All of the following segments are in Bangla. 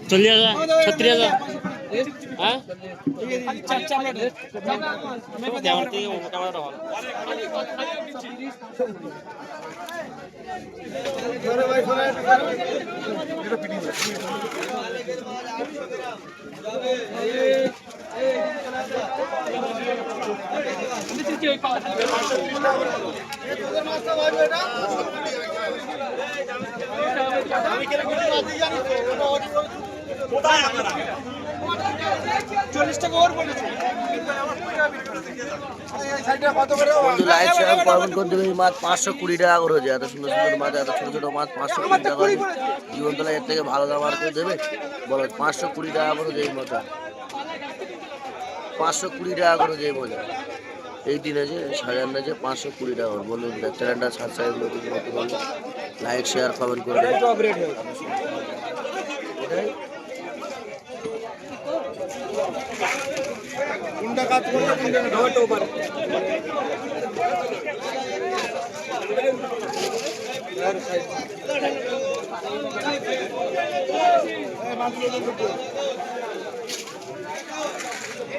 चलिए 36,000 हाँ লাইট শেয়ার পাবেন কোন দেবে মাছ 520 টাকা করে হচ্ছে এত সুন্দর সুন্দর মাছ এত ছোট ছোট মাছ 520 টাকা জীবনতলা এর থেকে ভালো দাম আর কেউ দেবে বলো 520 টাকা করে যেই মজা 520 টাকা করে যেই মজা এই দিন আছে সাজান আছে 520 টাকা করে বলুন চ্যানেলটা সাবস্ক্রাইব করতে লাইক শেয়ার কমেন্ট করে দেবেন এটাই কোনটা কাজ করতে কোনটা ঢাকাটা ওপারে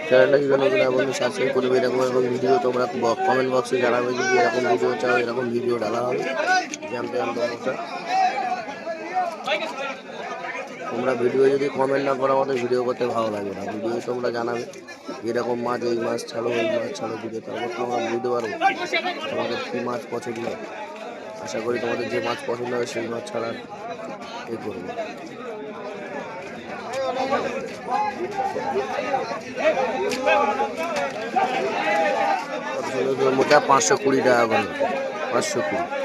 চ্যানেলটা যদি নতুন এবং সাবস্ক্রাইব করবে এরকম এবং ভিডিও তোমরা কমেন্ট বক্সে জানাবে যদি এরকম ভিডিও চাও এরকম ভিডিও ডালা হবে জানতে তোমরা ভিডিও যদি কমেন্ট না করো আমাদের ভিডিও করতে ভালো লাগে না ভিডিও তোমরা জানাবে এরকম মাছ এই মাছ ছাড়ো ওই মাছ ছাড়ো ভিডিও তারপর তোমরা বুঝতে পারবো তোমাদের কী মাছ পছন্দ আশা করি তোমাদের যে মাছ পছন্দ হয় সেই মাছ ছাড়ার এ করবো মোটা 520 টাকা করে 520